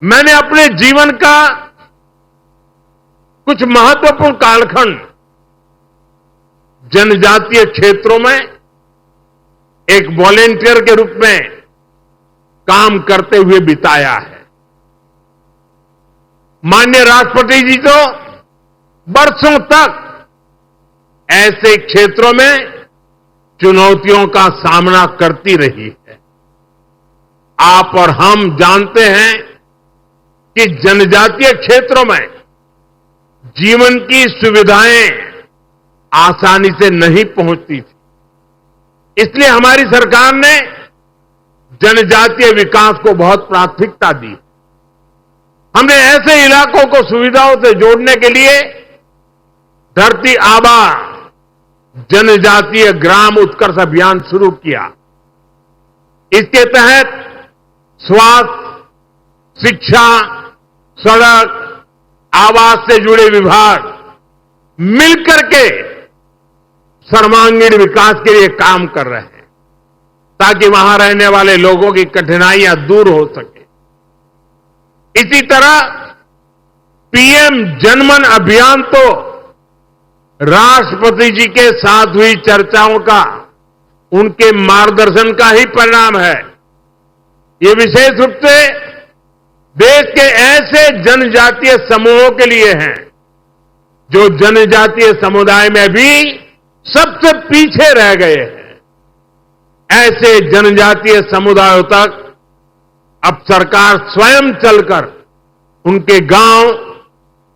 मैंने अपने जीवन का कुछ महत्वपूर्ण कालखंड जनजातीय क्षेत्रों में एक वॉलेंटियर के रूप में काम करते हुए बिताया है। माननीय राष्ट्रपति जी तो बरसों तक ऐसे क्षेत्रों में चुनौतियों का सामना करती रही है। आप और हम जानते हैं कि जनजातीय क्षेत्रों में जीवन की सुविधाएं आसानी से नहीं पहुंचती थी। इसलिए हमारी सरकार ने जनजातीय विकास को बहुत प्राथमिकता दी। हमने ऐसे इलाकों को सुविधाओं से जोड़ने के लिए धरती आबा जनजातीय ग्राम उत्कर्ष अभियान शुरू किया। इसके तहत स्वास्थ्य, शिक्षा, सड़क, आवास से जुड़े विभाग मिलकर के सर्वांगीण विकास के लिए काम कर रहे हैं ताकि वहां रहने वाले लोगों की कठिनाइयां दूर हो सके। इसी तरह पीएम जनमन अभियान तो राष्ट्रपति जी के साथ हुई चर्चाओं का, उनके मार्गदर्शन का ही परिणाम है। ये विशेष रूप से देश के ऐसे जनजातीय समूहों के लिए हैं जो जनजातीय समुदाय में भी सबसे पीछे रह गए हैं। ऐसे जनजातीय समुदायों तक अब सरकार स्वयं चलकर उनके गांव,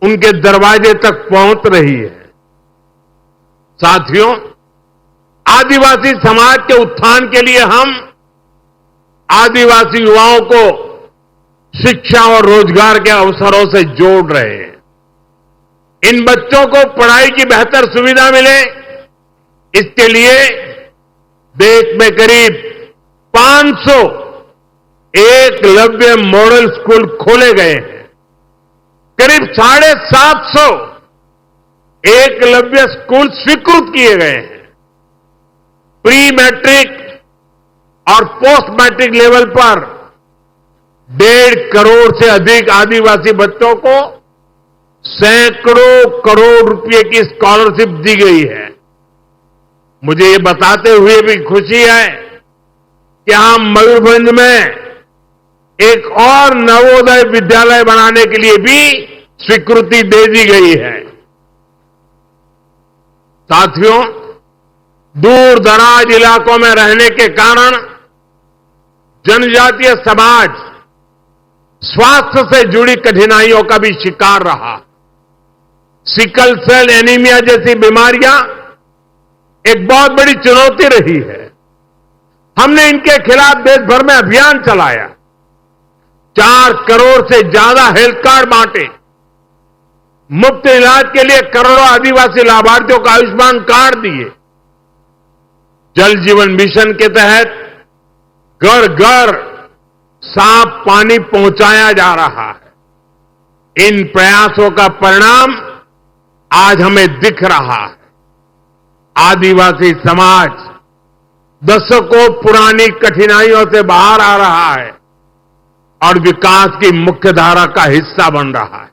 उनके दरवाजे तक पहुंच रही है। साथियों, आदिवासी समाज के उत्थान के लिए हम आदिवासी युवाओं को शिक्षा और रोजगार के अवसरों से जोड़ रहे हैं। इन बच्चों को पढ़ाई की बेहतर सुविधा मिले, इसके लिए देश में करीब 500 एकलव्य मॉडल स्कूल खोले गए हैं। करीब 750 एकलव्य स्कूल स्वीकृत किए गए हैं। प्री मैट्रिक और पोस्ट मैट्रिक लेवल पर 1.5 करोड़ से अधिक आदिवासी बच्चों को सैकड़ों करोड़ रुपए की स्कॉलरशिप दी गई है। मुझे ये बताते हुए भी खुशी है कि हम मयूरभंज में एक और नवोदय विद्यालय बनाने के लिए भी स्वीकृति दे दी गई है। साथियों, दूर दराज इलाकों में रहने के कारण जनजातीय समाज स्वास्थ्य से जुड़ी कठिनाइयों का भी शिकार रहा। सिकल सेल एनीमिया जैसी बीमारियां एक बहुत बड़ी चुनौती रही है। हमने इनके खिलाफ देश भर में अभियान चलाया। 4 करोड़ से ज्यादा हेल्थ कार्ड बांटे। मुफ्त इलाज के लिए करोड़ों आदिवासी लाभार्थियों को आयुष्मान कार्ड दिए। जल जीवन मिशन के तहत घर घर साफ पानी पहुंचाया जा रहा है। इन प्रयासों का परिणाम आज हमें दिख रहा है। आदिवासी समाज दशकों पुरानी कठिनाइयों से बाहर आ रहा है और विकास की मुख्यधारा का हिस्सा बन रहा है।